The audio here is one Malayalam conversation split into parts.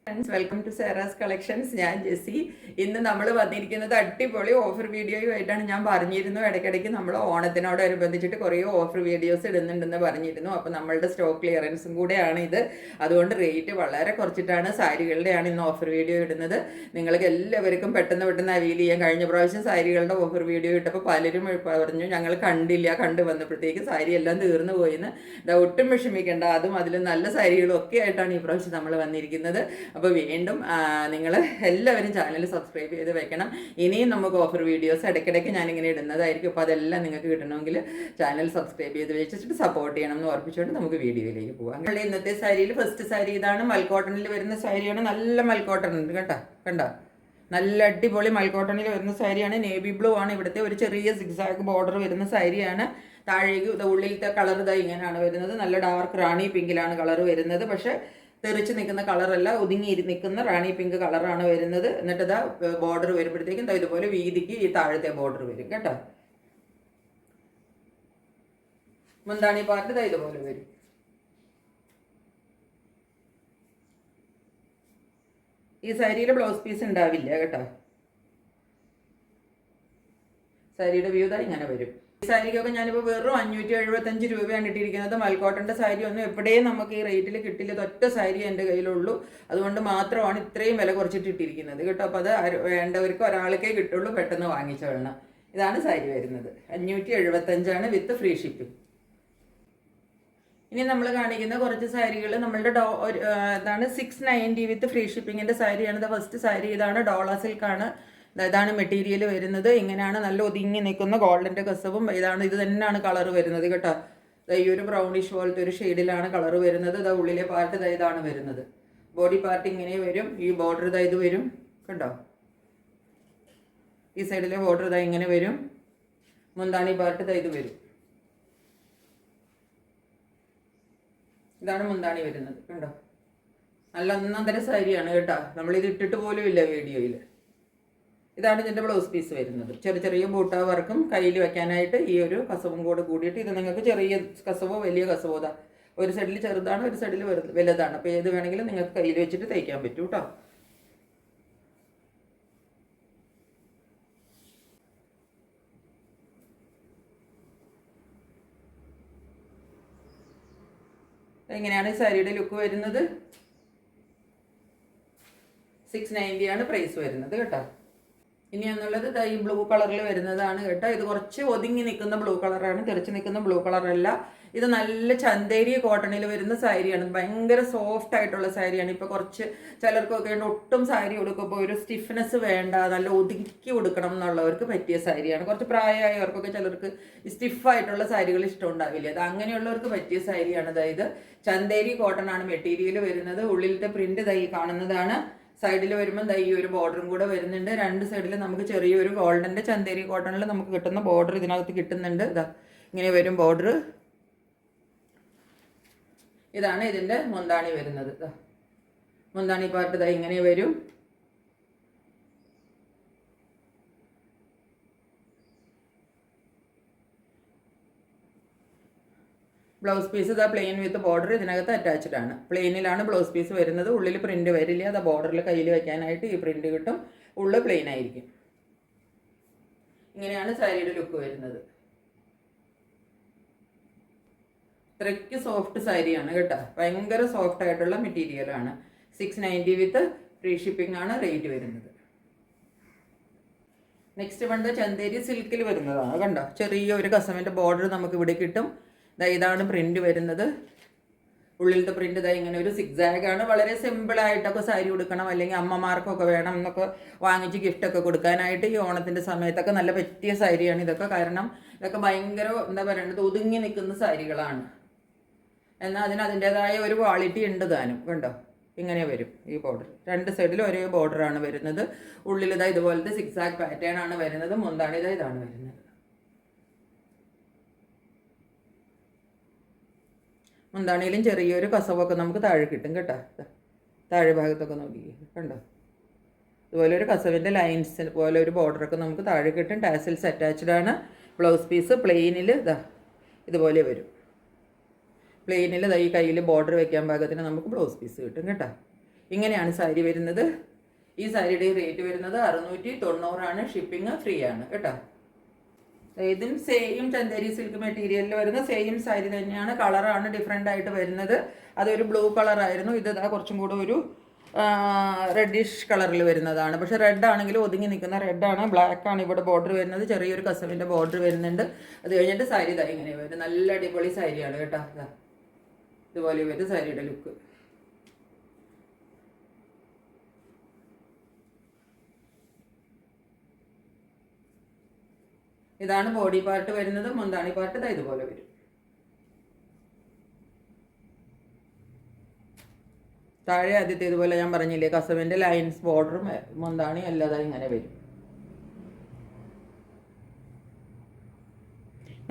ഫ്രണ്ട്സ്, വെൽക്കം ടു സേറാസ് കളക്ഷൻസ്. ഞാൻ ജെസ്സി. ഇന്ന് നമ്മൾ വന്നിരിക്കുന്നത് അടിപൊളി ഓഫർ വീഡിയോയുമായിട്ടാണ്. ഞാൻ പറഞ്ഞിരുന്നു ഇടയ്ക്കിടയ്ക്ക് നമ്മൾ ഓണത്തിനോടനുബന്ധിച്ചിട്ട് കുറേ ഓഫർ വീഡിയോസ് ഇടുന്നുണ്ടെന്ന് പറഞ്ഞിരുന്നു. അപ്പോൾ നമ്മളുടെ സ്റ്റോക്ക് ക്ലിയറൻസും കൂടെയാണ് ഇത്. അതുകൊണ്ട് റേറ്റ് വളരെ കുറച്ചിട്ടാണ് സാരികളുടെയാണ് ഇന്ന് ഓഫർ വീഡിയോ ഇടുന്നത്. നിങ്ങൾക്ക് എല്ലാവർക്കും പെട്ടെന്ന് അവീൽ ചെയ്യാൻ. കഴിഞ്ഞ പ്രാവശ്യം സാരികളുടെ ഓഫർ വീഡിയോ ഇട്ടപ്പോൾ പലരും പറഞ്ഞു ഞങ്ങൾ കണ്ടില്ല, കണ്ടു വന്നപ്പോഴത്തേക്ക് സാരി എല്ലാം തീർന്നു പോയിന്ന്. ഒട്ടും വിഷമിക്കേണ്ട, അതും അതിൽ നല്ല സാരികളും ഒക്കെ ആയിട്ടാണ് ഈ പ്രാവശ്യം നമ്മൾ വന്നിരിക്കുന്നത്. അപ്പോൾ വീണ്ടും നിങ്ങൾ എല്ലാവരും ചാനൽ സബ്സ്ക്രൈബ് ചെയ്ത് വെക്കണം. ഇനിയും നമുക്ക് ഓഫർ വീഡിയോസ് ഇടയ്ക്കിടയ്ക്ക് ഞാനിങ്ങനെ ഇടുന്നതായിരിക്കും. അപ്പോൾ അതെല്ലാം നിങ്ങൾക്ക് കിട്ടണമെങ്കിൽ ചാനൽ സബ്സ്ക്രൈബ് ചെയ്ത് വെച്ചിട്ട് സപ്പോർട്ട് ചെയ്യണം എന്ന് ഓർപ്പിച്ചുകൊണ്ട് നമുക്ക് വീഡിയോയിലേക്ക് പോകാം. ഞങ്ങളുടെ ഇന്നത്തെ സാരിയിൽ ഫസ്റ്റ് സാരി ഇതാണ്. മൽക്കോട്ടണിൽ വരുന്ന സാരിയാണ്. നല്ല മൽക്കോട്ടൺ ഉണ്ട് കണ്ടോ, നല്ല അടിപൊളി മൽക്കോട്ടണിൽ വരുന്ന സാരിയാണ്. നേവി ബ്ലൂ ആണ് ഇവിടുത്തെ. ഒരു ചെറിയ സിഗ്സാഗ് ബോർഡർ വരുന്ന സാരിയാണ്. താഴേക്ക് ഉള്ളിലത്തെ കളർ ഇതാ ഇങ്ങനെയാണ് വരുന്നത്. നല്ല ഡാർക്ക് റാണി പിങ്കിലാണ് കളർ വരുന്നത്. പക്ഷേ തെറിച്ച് നിൽക്കുന്ന കളറല്ല, ഒതുങ്ങി നിൽക്കുന്ന റാണി പിങ്ക് കളറാണ് വരുന്നത്. എന്നിട്ട് ഇതാ ബോർഡർ വരുമ്പോഴത്തേക്കും ഇതുപോലെ വീതിക്ക് ഈ താഴത്തെ ബോർഡർ വരും കേട്ടോ. മുന്താണി പാർട്ട് ഇതുപോലെ വരും. ഈ സാരിയുടെ ബ്ലൗസ് പീസ് ഉണ്ടാവില്ല കേട്ടോ. സാരിയുടെ വ്യൂ ഇങ്ങനെ വരും. ഈ സാരിക്കൊക്കെ ഞാനിപ്പോൾ വെറും 575 രൂപയാണ് ഇട്ടിരിക്കുന്നത്. മൽക്കോട്ടൻ്റെ സാരി ഒന്നും എവിടെയും നമുക്ക് ഈ റേറ്റിൽ കിട്ടില്ല. ഒറ്റ സാരി എൻ്റെ കയ്യിലുള്ളൂ. അതുകൊണ്ട് മാത്രമാണ് ഇത്രയും വില കുറച്ചിട്ട് ഇട്ടിരിക്കുന്നത് കേട്ടോ. അപ്പോൾ അത് വേണ്ടവർക്ക് ഒരാൾക്കേ കിട്ടുള്ളൂ. പെട്ടെന്ന് വാങ്ങിച്ചോളണം. ഇതാണ് സാരി വരുന്നത്. 575 വിത്ത് ഫ്രീ ഷിപ്പിംഗ്. ഇനി നമ്മൾ കാണിക്കുന്ന കുറച്ച് സാരികൾ നമ്മളുടെ ഇതാണ് 690 വിത്ത് ഫ്രീ ഷിപ്പിങ്ങിൻ്റെ സാരിയാണ്. ഇത് ഫസ്റ്റ് സാരി ഇതാണ്. ഡോള സിൽക്കാണ്. ഇതാണ് മെറ്റീരിയൽ വരുന്നത്. ഇങ്ങനെയാണ് നല്ല ഒതുങ്ങി നിൽക്കുന്ന ഗോൾഡിൻ്റെ കസവും. ഇത് തന്നെയാണ് കളർ വരുന്നത് കേട്ടോ. ഈ ഒരു ബ്രൗണിഷ് പോലത്തെ ഒരു ഷെയ്ഡിലാണ് കളർ വരുന്നത്. ഉള്ളിലെ പാർട്ട് ഇതാണ് വരുന്നത്. ബോഡി പാർട്ട് ഇങ്ങനെ വരും. ഈ ബോർഡർ ഇത് വരും കണ്ടോ. ഈ സൈഡിലെ ബോർഡർ ഇങ്ങനെ വരും. മുന്താണി പാർട്ട് ഇത് വരും. ഇതാണ് മുന്താണി വരുന്നത് കണ്ടോ. നല്ല ഒന്നൊന്നര സാരിയാണ് കേട്ടോ. നമ്മളിത് ഇട്ടിട്ട് പോലും ഇല്ല വീഡിയോയിൽ. ഇതാണ് ഇതിൻ്റെ ബ്ലൗസ് പീസ് വരുന്നത്. ചെറിയ ബൂട്ട വർക്കും കയ്യിൽ വെക്കാനായിട്ട് ഈ ഒരു കസവും കൂടെ കൂടിയിട്ട്. ഇത് നിങ്ങൾക്ക് ചെറിയ കസവോ വലിയ കസവോ ഒരു സൈഡിൽ ചെറുതാണ്, ഒരു സൈഡിൽ വലുതാണ്. അപ്പോൾ ഏത് വേണമെങ്കിലും നിങ്ങൾക്ക് കയ്യിൽ വെച്ചിട്ട് തയ്ക്കാൻ പറ്റും കേട്ടോ. എങ്ങനെയാണ് ഈ സാരിയുടെ ലുക്ക് വരുന്നത്. 690 ആണ് പ്രൈസ് വരുന്നത് കേട്ടോ. ഇനി എന്നുള്ളത് ഈ ബ്ലൂ കളറിൽ വരുന്നതാണ് കേട്ടോ. ഇത് കുറച്ച് ഒതുങ്ങി നിൽക്കുന്ന ബ്ലൂ കളറാണ്, തെറിച്ച് നിൽക്കുന്ന ബ്ലൂ കളറല്ല. ഇത് നല്ല ചന്തേരി കോട്ടണിൽ വരുന്ന സാരിയാണ്. ഭയങ്കര സോഫ്റ്റ് ആയിട്ടുള്ള സാരിയാണ്. ഇപ്പോൾ കുറച്ച് ചിലർക്കൊക്കെ ഒട്ടും സാരി കൊടുക്കുമ്പോൾ ഒരു സ്റ്റിഫ്നെസ് വേണ്ട, നല്ല ഒതുക്കി കൊടുക്കണം എന്നുള്ളവർക്ക് പറ്റിയ സാരിയാണ്. കുറച്ച് പ്രായമായവർക്കൊക്കെ ചിലർക്ക് സ്റ്റിഫായിട്ടുള്ള സാരികൾ ഇഷ്ടമുണ്ടാവില്ല. അത് അങ്ങനെയുള്ളവർക്ക് പറ്റിയ സാരിയാണ്. അതായത് ചന്തേരി കോട്ടൺ ആണ് മെറ്റീരിയൽ വരുന്നത്. ഉള്ളിലത്തെ പ്രിന്റ് കാണുന്നതാണ്. സൈഡിൽ വരുമ്പോൾ ഈ ഒരു ബോർഡറും കൂടെ വരുന്നുണ്ട്. രണ്ട് സൈഡിൽ നമുക്ക് ചെറിയൊരു ഗോൾഡൻ്റെ ചന്തേരി കോട്ടണിൽ നമുക്ക് കിട്ടുന്ന ബോർഡർ ഇതിനകത്ത് കിട്ടുന്നുണ്ട്. ഇങ്ങനെ വരും ബോർഡർ. ഇതാണ് ഇതിൻ്റെ മുന്താണി വരുന്നത്. മുന്താണി പാർട്ട് ഇങ്ങനെ വരും. Blouse piece plain with border ഇതിനകത്ത് അറ്റാച്ച്ഡ് ആണ്. പ്ലെയിനിലാണ് ബ്ലൗസ് പീസ് വരുന്നത്. ഉള്ളിൽ പ്രിന്റ് വരില്ല. ബോർഡറിൽ കയ്യിൽ വെക്കാനായിട്ട് ഈ പ്രിന്റ് കിട്ടും. ഉള്ളിൽ പ്ലെയിൻ ആയിരിക്കും. ഇങ്ങനെയാണ് സാരിയുടെ ലുക്ക് വരുന്നത്. ഇത്രയ്ക്ക് സോഫ്റ്റ് സാരിയാണ് കേട്ടോ. ഭയങ്കര സോഫ്റ്റ് ആയിട്ടുള്ള മെറ്റീരിയലാണ്. 690 വിത്ത് ഫ്രീ ഷിപ്പിംഗ് ആണ് റേറ്റ് വരുന്നത്. നെക്സ്റ്റ് വണ്ട് ചന്തേരി സിൽക്കിൽ വരുന്നതാണ് കണ്ടോ. ചെറിയ ഒരു കസവിൻ്റെ ബോർഡർ നമുക്ക് ഇവിടെ കിട്ടും. ഇതാണ് പ്രിന്റ് വരുന്നത്. ഉള്ളിലത്തെ പ്രിന്റ് ഇങ്ങനെ ഒരു സിഗ്സാഗാണ്. വളരെ സിമ്പിളായിട്ടൊക്കെ സാരി കൊടുക്കണം, അല്ലെങ്കിൽ അമ്മമാർക്കൊക്കെ വേണം എന്നൊക്കെ വാങ്ങിച്ച് ഗിഫ്റ്റൊക്കെ കൊടുക്കാനായിട്ട് ഈ ഓണത്തിൻ്റെ സമയത്തൊക്കെ നല്ല പറ്റിയ സാരിയാണ് ഇതൊക്കെ. കാരണം ഇതൊക്കെ ഭയങ്കര ഒതുങ്ങി നിൽക്കുന്ന സാരികളാണ്. എന്നാൽ അതിൻ്റെതായ ഒരു ക്വാളിറ്റി ഉണ്ട് താനും കണ്ടോ. ഇങ്ങനെ വരും ഈ ബോർഡർ. രണ്ട് സൈഡിലും ഒരേ ബോർഡറാണ് വരുന്നത്. ഉള്ളിൽ ഇതുപോലത്തെ സിക്സാഗ് പാറ്റേൺ ആണ് വരുന്നത്. മുന്താണി ഇതാണ് വരുന്നത്. മുന്താണിയിലും ചെറിയൊരു കസവൊക്കെ നമുക്ക് താഴെ കിട്ടും കേട്ടോ. താഴെ ഭാഗത്തൊക്കെ നോക്കി കണ്ടോ. ഇതുപോലെ ഒരു കസവിൻ്റെ ലൈൻസ് പോലെ ഒരു ബോർഡറൊക്കെ നമുക്ക് താഴെ കിട്ടും. ടാസിൽസ് അറ്റാച്ച്ഡ് ആണ്. ബ്ലൗസ് പീസ് പ്ലെയിനിൽ ഇതുപോലെ വരും. പ്ലെയിനിൽ ഈ കയ്യിൽ ബോർഡർ വെക്കാൻ പാകത്തിന് നമുക്ക് ബ്ലൗസ് പീസ് കിട്ടും കേട്ടോ. ഇങ്ങനെയാണ് സാരി വരുന്നത്. ഈ സാരിയുടെ റേറ്റ് വരുന്നത് 690 ഷിപ്പിംഗ് ഫ്രീ ആണ് കേട്ടോ. ഇതും സെയിം ചന്ദേരി സിൽക്ക് മെറ്റീരിയലിൽ വരുന്ന സെയിം സാരി തന്നെയാണ്. കളറാണ് ഡിഫറെൻ്റ് ആയിട്ട് വരുന്നത്. അതൊരു ബ്ലൂ കളറായിരുന്നു, ഇത് കുറച്ചും കൂടെ ഒരു റെഡിഷ് കളറിൽ വരുന്നതാണ്. പക്ഷേ റെഡ് ആണെങ്കിലും ഒതുങ്ങി നിൽക്കുന്ന റെഡാണ്. ബ്ലാക്ക് ആണ് ഇവിടെ ബോർഡർ വരുന്നത്, ചെറിയൊരു കസവിൻ്റെ ബോർഡർ വരുന്നുണ്ട്. അത് കഴിഞ്ഞിട്ട് സാരി ഇതാ ഇങ്ങനെ വരും. നല്ല അടിപൊളി സാരിയാണ് കേട്ടോ. ഇതുപോലെ വരും സാരിയുടെ ലുക്ക്. ഇതാണ് ബോഡി പാർട്ട് വരുന്നത്. മുന്താണി പാർട്ട് ഇതാ ഇതുപോലെ വരും. താഴെ ആദ്യത്തെ ഇതുപോലെ ഞാൻ പറഞ്ഞില്ലേ കസവിൻ്റെ ലൈൻസ് ബോർഡറും മുന്താണി അല്ലാതെ ഇങ്ങനെ വരും.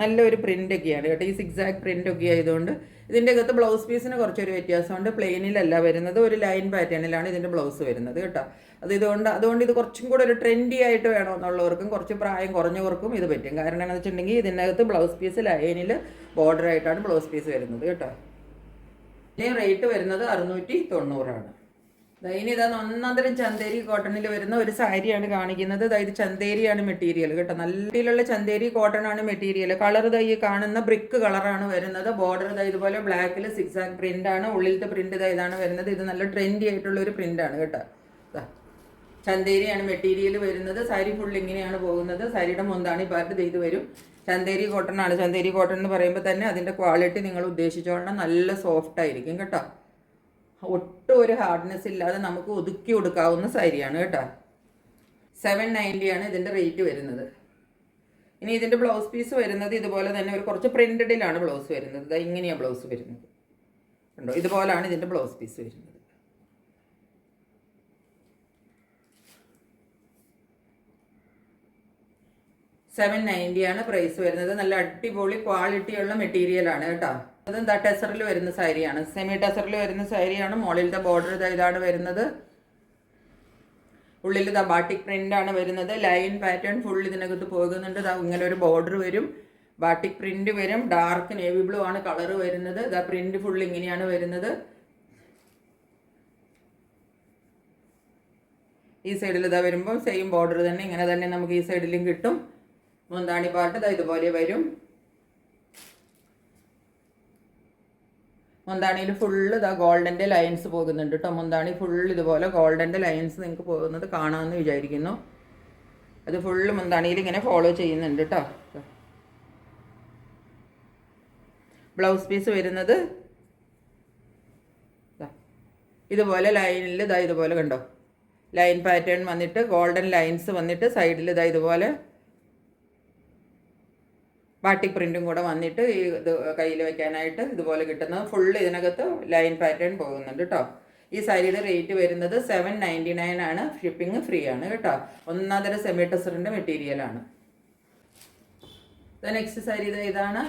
നല്ലൊരു പ്രിൻ്റൊക്കെയാണ് കേട്ടോ. ഈ സിക്സാക്ട് പ്രിൻ്റൊക്കെ ആയതുകൊണ്ട് ഇതിൻ്റെ അകത്ത് ബ്ലൗസ് പീസിന് കുറച്ചൊരു വ്യത്യാസമുണ്ട്. പ്ലെയിനിലല്ല വരുന്നത്, ഒരു ലൈൻ പാറ്റേണിലാണ് ഇതിൻ്റെ ബ്ലൗസ് വരുന്നത് കേട്ടോ. അതുകൊണ്ട് ഇത് കുറച്ചും കൂടെ ഒരു ട്രെൻഡി ആയിട്ട് വേണമെന്നുള്ളവർക്കും കുറച്ച് പ്രായം കുറഞ്ഞവർക്കും ഇത് പറ്റും. കാരണം എന്താണെന്ന് വെച്ചിട്ടുണ്ടെങ്കിൽ ഇതിനകത്ത് ബ്ലൗസ് പീസ് ലൈനിൽ ബോർഡർ ആയിട്ടാണ് ബ്ലൗസ് പീസ് വരുന്നത് കേട്ടോ. ഇതിന് റേറ്റ് വരുന്നത് 690. ഇനി ഇതാ ഒന്നാന്തരം ചന്തേരി കോട്ടണിൽ വരുന്ന ഒരു സാരിയാണ് കാണിക്കുന്നത്. അതായത് ചന്തേരിയാണ് മെറ്റീരിയൽ കേട്ടോ. നല്ല ചന്തേരി കോട്ടൺ ആണ് മെറ്റീരിയൽ. കളർ ഈ കാണുന്ന ബ്രിക്ക് കളറാണ് വരുന്നത്. ബോർഡർ ഇതുപോലെ ബ്ലാക്കിൽ സിക്സാക് പ്രിന്റ് ആണ്. ഉള്ളിലത്തെ പ്രിന്റ് ഇതാണ് വരുന്നത്. ഇത് നല്ല ട്രെൻഡി ആയിട്ടുള്ള ഒരു പ്രിന്റ് ആണ് കേട്ടോ. ചന്തേരിയാണ് മെറ്റീരിയൽ വരുന്നത്. സാരി ഫുൾ ഇങ്ങനെയാണ് പോകുന്നത്. സാരിയുടെ മുന്താണി പാർട്ട് ഇത് വരും. ചന്തേരി കോട്ടൺ ആണ്. ചന്തേരി കോട്ടൺ എന്ന് പറയുമ്പോൾ തന്നെ അതിൻ്റെ ക്വാളിറ്റി നിങ്ങൾ ഉദ്ദേശിച്ചോളണം. നല്ല സോഫ്റ്റ് ആയിരിക്കും കേട്ടോ. ഒട്ടും ഒരു ഹാർഡ്നെസ് ഇല്ലാതെ നമുക്ക് ഒതുക്കി കൊടുക്കാവുന്ന സാരിയാണ് കേട്ടോ. 790 ഇതിൻ്റെ റേറ്റ് വരുന്നത്. ഇനി ഇതിൻ്റെ ബ്ലൗസ് പീസ് വരുന്നത് ഇതുപോലെ തന്നെ ഒരു കുറച്ച് പ്രിൻറ്റഡിലാണ് ബ്ലൗസ് വരുന്നത്. ഇങ്ങനെയാണ് ബ്ലൗസ് വരുന്നത് കണ്ടോ. ഇതുപോലാണ് ഇതിൻ്റെ ബ്ലൗസ് പീസ് വരുന്നത്. 790 പ്രൈസ് വരുന്നത്. നല്ല അടിപൊളി ക്വാളിറ്റിയുള്ള മെറ്റീരിയലാണ് കേട്ടോ. അതും ടെസറിൽ വരുന്ന സാരിയാണ്. സെമി ടെസറിൽ വരുന്ന സാരിയാണ്. മുകളിലത്തെ ബോർഡർ ഇതാണ് വരുന്നത്. ഉള്ളിൽ ബാട്ടിക് പ്രിൻ്റാണ് വരുന്നത്. ലൈൻ പാറ്റേൺ ഫുൾ ഇതിനകത്ത് പോകുന്നുണ്ട്. ഇങ്ങനെ ഒരു ബോർഡർ വരും. ബാട്ടിക് പ്രിൻ്റ് വരും. ഡാർക്ക് നേവി ബ്ലൂ ആണ് കളർ വരുന്നത്. പ്രിൻ്റ് ഫുൾ ഇങ്ങനെയാണ് വരുന്നത്. ഈ സൈഡിൽ വരുമ്പോൾ സെയിം ബോർഡർ തന്നെ ഇങ്ങനെ തന്നെ നമുക്ക് ഈ സൈഡിലും കിട്ടും. മുന്താണി പാട്ട് ഇതുപോലെ വരും. മുന്താണിയിൽ ഫുള്ള് ഗോൾഡൻ്റെ ലൈൻസ് പോകുന്നുണ്ട് കേട്ടോ. മുന്താണി ഫുൾ ഇതുപോലെ ഗോൾഡൻ്റെ ലൈൻസ് നിങ്ങൾക്ക് പോകുന്നത് കാണാമെന്ന് വിചാരിക്കുന്നു. അത് ഫുള്ള് മുന്താണിയിൽ ഇങ്ങനെ ഫോളോ ചെയ്യുന്നുണ്ട് കേട്ടോ. ബ്ലൗസ് പീസ് വരുന്നത് ഇതുപോലെ ലൈനിൽ ഇതുപോലെ കണ്ടോ. ലൈൻ പാറ്റേൺ വന്നിട്ട് ഗോൾഡൻ ലൈൻസ് വന്നിട്ട് സൈഡിൽ ഇതുപോലെ ബാട്ടിക് പ്രിൻറ്റും കൂടെ വന്നിട്ട് ഇത് കയ്യിൽ വെക്കാനായിട്ട് ഇതുപോലെ കിട്ടുന്നത്. ഫുള്ള് ഇതിനകത്ത് ലൈൻ പാറ്റേൺ പോകുന്നുണ്ട് കേട്ടോ. ഈ സാരിയുടെ റേറ്റ് വരുന്നത് 799 ഷിപ്പിംഗ് ഫ്രീ ആണ് കേട്ടോ. ഒന്നാന്തര സെമി ടെസറിൻ്റെ മെറ്റീരിയലാണ്. നെക്സ്റ്റ് സാരി ഇതാണ്.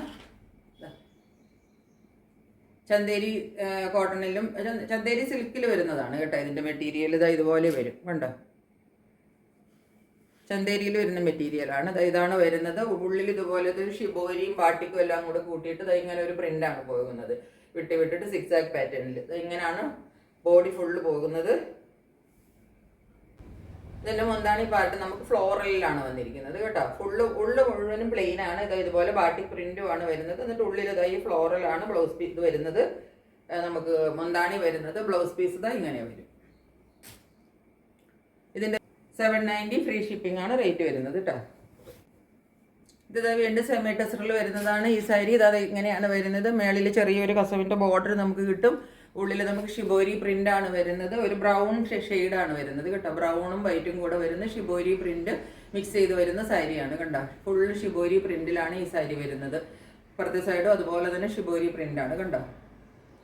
ചന്തേരി കോട്ടണിലും ചന്തേരി സിൽക്കിൽ വരുന്നതാണ് കേട്ടോ. ഇതിൻ്റെ മെറ്റീരിയൽ ഇതുപോലെ വരും കണ്ടോ. ചന്തേരിയിൽ വരുന്ന മെറ്റീരിയലാണ്. ഇതാണ് വരുന്നത്. ഉള്ളിൽ ഇതുപോലെ ഷിബോരിയും ബാട്ടിക്കും എല്ലാം കൂടെ കൂട്ടിയിട്ട് ഇങ്ങനെ ഒരു പ്രിൻ്റാണ് പോകുന്നത്. വിട്ടിട്ട് സിക്സാക് പാറ്റേണിൽ ഇങ്ങനെയാണ് ബോഡി ഫുള്ള് പോകുന്നത്. ഇതിൻ്റെ മുന്താണി പാർട്ട് നമുക്ക് ഫ്ലോറലിലാണ് വന്നിരിക്കുന്നത് കേട്ടോ. ഉള്ളു മുഴുവനും പ്ലെയിൻ ആണ്. ഇതുപോലെ ബാട്ടിക് പ്രിൻറ്റുമാണ് വരുന്നത്. എന്നിട്ട് ഉള്ളിൽ ഈ ഫ്ലോറലാണ് ബ്ലൗസ് പീസ് വരുന്നത്. നമുക്ക് മുന്താണി വരുന്നത്. ബ്ലൗസ് പീസ് ഇങ്ങനെ വരും. ഇതിൻ്റെ 790 ഫ്രീ ഷിപ്പിംഗ് ആണ് റേറ്റ് വരുന്നത് കേട്ടോ. ഇത് വീണ്ടും സെമി ടെസറിൽ വരുന്നതാണ് ഈ സാരി. ഇങ്ങനെയാണ് വരുന്നത്. മേളിൽ ചെറിയൊരു കസവിൻ്റെ ബോർഡർ നമുക്ക് കിട്ടും. ഉള്ളിൽ നമുക്ക് ഷിബോരി പ്രിൻ്റ് ആണ് വരുന്നത്. ഒരു ബ്രൗൺ ഷെയ്ഡാണ് വരുന്നത് കേട്ടോ. ബ്രൗണും വൈറ്റും കൂടെ വരുന്ന ഷിബോരി പ്രിൻ്റ് മിക്സ് ചെയ്ത് വരുന്ന സാരിയാണ് കണ്ടോ. ഫുൾ ഷിബോരി പ്രിൻറ്റിലാണ് ഈ സാരി വരുന്നത്. ഇപ്പുറത്തെ സൈഡും അതുപോലെ തന്നെ ഷിബോരി പ്രിൻ്റാണ് കണ്ടോ.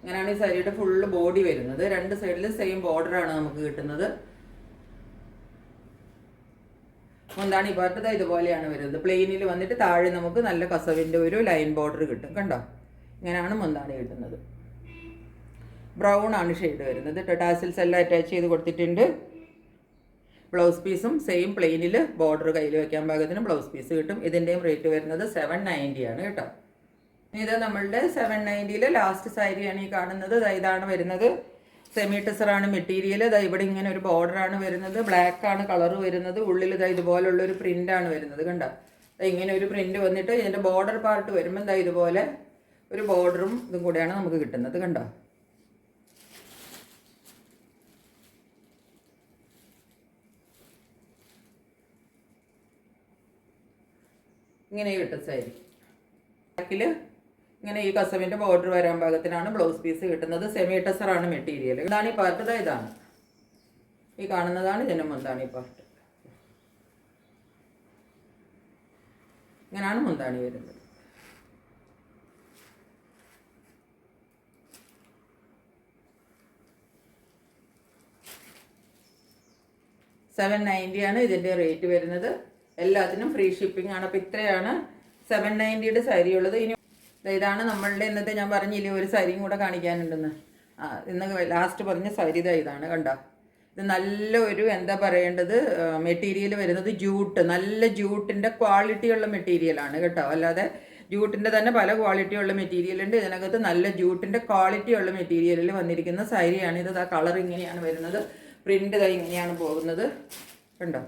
അങ്ങനെയാണ് ഈ സാരിയുടെ ഫുള്ള് ബോഡി വരുന്നത്. രണ്ട് സൈഡിലും സെയിം ബോർഡറാണ് നമുക്ക് കിട്ടുന്നത്. മുന്താണി പാർട്ട് ഇതുപോലെയാണ് വരുന്നത്. പ്ലെയിനിൽ വന്നിട്ട് താഴെ നമുക്ക് നല്ല കസവിൻ്റെ ഒരു ലൈൻ ബോർഡർ കിട്ടും കണ്ടോ. ഇങ്ങനെയാണ് മുന്താണി കിട്ടുന്നത്. ബ്രൗൺ ആണ് ഷെയ്ഡ് വരുന്നത്. ടാസിൽസ് എല്ലാം അറ്റാച്ച് ചെയ്ത് കൊടുത്തിട്ടുണ്ട്. ബ്ലൗസ് പീസും സെയിം പ്ലെയിനിൽ ബോർഡർ കയ്യിൽ വെക്കാൻ പാകത്തിന് ബ്ലൗസ് പീസ് കിട്ടും. ഇതിൻ്റെയും റേറ്റ് വരുന്നത് 790 ആണ് കേട്ടോ. ഇത് നമ്മളുടെ 790 ലാസ്റ്റ് സാരിയാണ് ഈ കാണുന്നത്. ഇതാണ് വരുന്നത്. സെമി ടെസറാണ് മെറ്റീരിയൽ. ഇതാ ഇവിടെ ഇങ്ങനെ ഒരു ബോർഡറാണ് വരുന്നത്, ബ്ലാക്ക് ആണ് കളർ വരുന്നത്. ഉള്ളിൽ ഇതാ ഇതുപോലുള്ളൊരു പ്രിൻ്റാണ് വരുന്നത്. കണ്ടോ, ഇങ്ങനെ ഒരു പ്രിൻ്റ് വന്നിട്ട് ഇതിൻ്റെ ബോർഡർ പാർട്ട് വരുമ്പോൾ എന്താ ഇതുപോലെ ഒരു ബോർഡറും ഇതും കൂടെയാണ് നമുക്ക് കിട്ടുന്നത്. കണ്ടോ, ഇങ്ങനെ കിട്ടും സാരി. ബാക്കിൽ ഇങ്ങനെ ഈ കസവിൻ്റെ ബോർഡർ വരാൻ പാകത്തിനാണ് ബ്ലൗസ് പീസ് കിട്ടുന്നത്. സെമി ടെസറാണ് മെറ്റീരിയൽ. ഇതാണ് ഈ പാർട്ട്. ഇതാണ് ഈ കാണുന്നതാണ് ഇതിൻ്റെ മുന്താണി പാർട്ട്. ഇങ്ങനെയാണ് മുന്താണി വരുന്നത്. $790 ആണ് ഇതിൻ്റെ റേറ്റ് വരുന്നത്. എല്ലാത്തിനും ഫ്രീ ഷിപ്പിംഗ് ആണ്. അപ്പോൾ ഇത്രയാണ് 790 സാരി ഉള്ളത്. ഇനി ഇതാണ് നമ്മളുടെ ഇന്നത്തെ, ഞാൻ പറഞ്ഞില്ലേ ഒരു സാരിയും കൂടെ കാണിക്കാനുണ്ടെന്ന്. ഇന്ന് ലാസ്റ്റ് പറഞ്ഞ സാരി ഇതാണ്. കണ്ടോ, ഇത് നല്ല ഒരു എന്താ പറയേണ്ടത് മെറ്റീരിയൽ വരുന്നത് ജൂട്ട്, നല്ല ജൂട്ടിൻ്റെ ക്വാളിറ്റിയുള്ള മെറ്റീരിയലാണ് കേട്ടോ. അല്ലാതെ ജൂട്ടിൻ്റെ തന്നെ പല ക്വാളിറ്റിയുള്ള മെറ്റീരിയൽ ഉണ്ട്. ഇതിനകത്ത് നല്ല ജൂട്ടിൻ്റെ ക്വാളിറ്റിയുള്ള മെറ്റീരിയലിൽ വന്നിരിക്കുന്ന സാരിയാണ് ഇത്. കളർ ഇങ്ങനെയാണ് വരുന്നത്, പ്രിൻ്റ് ഇങ്ങനെയാണ് പോകുന്നത്. കണ്ടോ,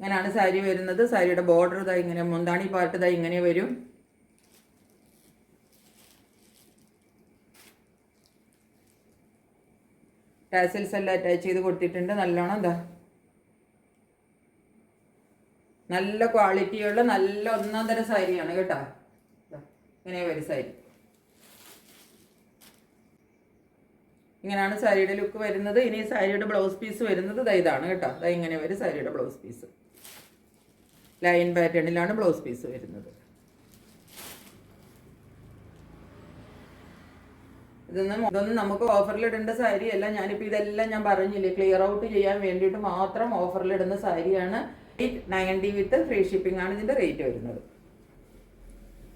ഇങ്ങനെയാണ് സാരി വരുന്നത്. സാരിയുടെ ബോർഡർ ഇങ്ങനെ, മുന്താണി പാർട്ട് ഇങ്ങനെ വരും. ടാസിൽസ് എല്ലാം അറ്റാച്ച് ചെയ്ത് കൊടുത്തിട്ടുണ്ട് നല്ലോണം. നല്ല ക്വാളിറ്റിയുള്ള നല്ല ഒന്നാം തരം സാരിയാണ് കേട്ടോ. ഇങ്ങനെ വരും സാരി. ഇങ്ങനെയാണ് സാരിയുടെ ലുക്ക് വരുന്നത്. ഇനി സാരിയുടെ ബ്ലൗസ് പീസ് വരുന്നത് ഇതാണ് കേട്ടോ. ഇങ്ങനെ വരും സാരിയുടെ ബ്ലൗസ് പീസ്. ലൈൻ പാറ്റേണിലാണ് ബ്ലൗസ് പീസ് വരുന്നത്. ഇതൊന്നും നമുക്ക് ഓഫറിലിടേണ്ട സാരി അല്ല. ഞാനിപ്പോൾ ഇതെല്ലാം ഞാൻ പറഞ്ഞില്ലേ ക്ലിയർ ഔട്ട് ചെയ്യാൻ വേണ്ടിയിട്ട് മാത്രം ഓഫറിലിടുന്ന സാരിയാണ്. 890 വിത്ത് ഫ്രീ ഷിപ്പിംഗ് ആണ് ഇതിൻ്റെ റേറ്റ് വരുന്നത്.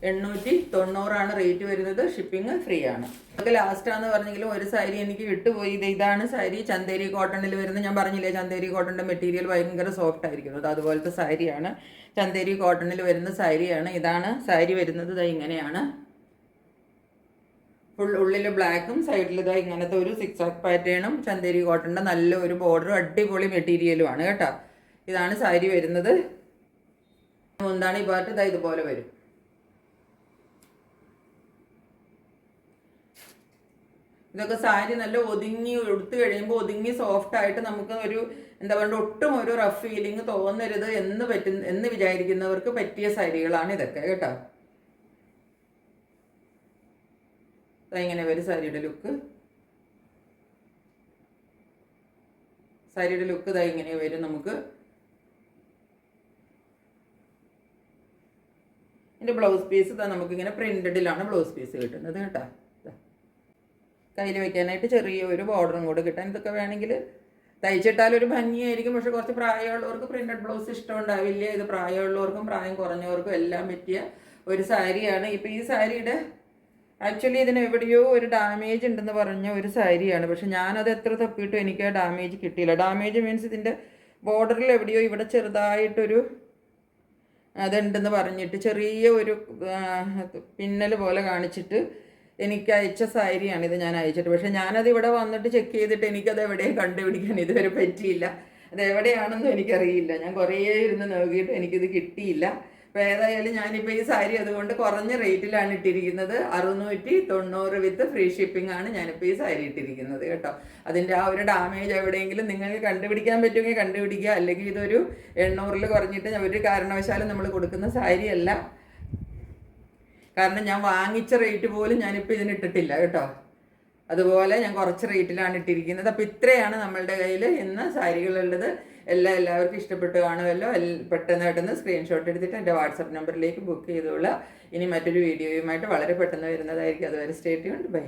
890 റേറ്റ് വരുന്നത്. ഷിപ്പിംഗ് ഫ്രീ ആണ്. നമുക്ക് ലാസ്റ്റാന്ന് പറഞ്ഞെങ്കിലും ഒരു സാരി എനിക്ക് വിട്ടുപോയി. ഇതാണ് സാരി, ചന്തേരി കോട്ടണിൽ വരുന്നത്. ഞാൻ പറഞ്ഞില്ലേ ചന്തേരി കോട്ടണിൻ്റെ മെറ്റീരിയൽ ഭയങ്കര സോഫ്റ്റ് ആയിരിക്കുന്നത്. അതുപോലത്തെ സാരിയാണ്, ചന്തേരി കോട്ടണിൽ വരുന്ന സാരിയാണ്. ഇതാണ് സാരി വരുന്നത്. ഇങ്ങനെയാണ്. ഫുൾ ഉള്ളിൽ ബ്ലാക്കും സൈഡിൽ ഇങ്ങനത്തെ ഒരു സിക്സാക് പാറ്റേണും ചന്തേരി കോട്ടണിൻ്റെ നല്ല ഒരു ബോർഡറും അടിപൊളി മെറ്റീരിയലുമാണ് കേട്ടോ. ഇതാണ് സാരി വരുന്നത്. മുന്താണി പാർട്ട് ഇതുപോലെ വരും. ഇതൊക്കെ സാരി നല്ല ഒതുങ്ങി എടുത്തു കഴിയുമ്പോൾ ഒതുങ്ങി സോഫ്റ്റ് ആയിട്ട് നമുക്ക് ഒരു എന്താ പറയുക ഒട്ടും ഒരു റഫ് ഫീലിംഗ് തോന്നരുത് എന്ന് വിചാരിക്കുന്നവർക്ക് പറ്റിയ സാരികളാണ് ഇതൊക്കെ കേട്ടോ. ഇങ്ങനെ വരും സാരിയുടെ ലുക്ക്. സാരിയുടെ ലുക്ക് ഇങ്ങനെ വരും നമുക്ക്. ഇതിൻ്റെ ബ്ലൗസ് പീസ് നമുക്കിങ്ങനെ പ്രിന്റഡിലാണ് ബ്ലൗസ് പീസ് കിട്ടുന്നത് കേട്ടോ. കയ്യിൽ വെക്കാനായിട്ട് ചെറിയ ഒരു ബോർഡറും കൂടെ കിട്ടാൻ. ഇതൊക്കെ വേണമെങ്കിൽ തയ്ച്ചിട്ടാൽ ഒരു ഭംഗിയായിരിക്കും. പക്ഷെ കുറച്ച് പ്രായമുള്ളവർക്ക് പ്രിന്റഡ് ബ്ലൗസ് ഇഷ്ടമുണ്ടാവില്ല. ഇത് പ്രായമുള്ളവർക്കും പ്രായം കുറഞ്ഞവർക്കും എല്ലാം പറ്റിയ ഒരു സാരിയാണ്. ഇപ്പം ഈ സാരിയുടെ ആക്ച്വലി ഇതിന് എവിടെയോ ഒരു ഡാമേജ് ഉണ്ടെന്ന് പറഞ്ഞ ഒരു സാരിയാണ്. പക്ഷെ ഞാനത് എത്ര തപ്പിയിട്ടും എനിക്ക് ആ ഡാമേജ് കിട്ടിയില്ല. ഡാമേജ് മീൻസ് ഇതിൻ്റെ ബോർഡറിൽ എവിടെയോ ഇവിടെ ചെറുതായിട്ടൊരു അതുണ്ടെന്ന് പറഞ്ഞിട്ട് ചെറിയ ഒരു പിന്നൽ പോലെ കാണിച്ചിട്ട് എനിക്ക് അയച്ച സാരിയാണിത് ഞാൻ അയച്ചിട്ട്. പക്ഷെ ഞാനത് ഇവിടെ വന്നിട്ട് ചെക്ക് ചെയ്തിട്ട് എനിക്കത് എവിടെയും കണ്ടുപിടിക്കാൻ ഇതുവരെ പറ്റിയില്ല. അത് എവിടെയാണെന്നും എനിക്കറിയില്ല. ഞാൻ കുറേ ഇരുന്ന് നോക്കിയിട്ട് എനിക്കിത് കിട്ടിയില്ല. അപ്പോൾ ഏതായാലും ഞാനിപ്പോൾ ഈ സാരി അതുകൊണ്ട് കുറഞ്ഞ റേറ്റിലാണ് ഇട്ടിരിക്കുന്നത്. 690 വിത്ത് ഫ്രീ ഷിപ്പിംഗ് ആണ് ഞാനിപ്പോൾ ഈ സാരി ഇട്ടിരിക്കുന്നത് കേട്ടോ. അതിൻ്റെ ആ ഒരു ഡാമേജ് എവിടെയെങ്കിലും നിങ്ങൾക്ക് കണ്ടുപിടിക്കാൻ പറ്റുമെങ്കിൽ കണ്ടുപിടിക്കുക. അല്ലെങ്കിൽ ഇതൊരു 800 കുറഞ്ഞിട്ട് ഒരു കാരണവശാലും നമ്മൾ കൊടുക്കുന്ന സാരിയല്ല. കാരണം ഞാൻ വാങ്ങിച്ച റേറ്റ് പോലും ഞാനിപ്പോൾ ഇതിനിട്ടിട്ടില്ല കേട്ടോ. അതുപോലെ ഞാൻ കുറച്ച് റേറ്റിലാണ് ഇട്ടിരിക്കുന്നത്. അപ്പോൾ ഇത്രയാണ് നമ്മളുടെ കയ്യിൽ ഇന്ന് സാരികളുള്ളത്. എല്ലാവർക്കും ഇഷ്ടപ്പെട്ട് കാണുമല്ലോ. പെട്ടെന്ന് സ്ക്രീൻഷോട്ട് എടുത്തിട്ട് എൻ്റെ വാട്സപ്പ് നമ്പറിലേക്ക് ബുക്ക് ചെയ്തോളാം. ഇനി മറ്റൊരു വീഡിയോയുമായിട്ട് വളരെ പെട്ടെന്ന് വരുന്നതായിരിക്കും. അതുവരെ സ്റ്റേ ട്യൂൺഡ്. ബൈ.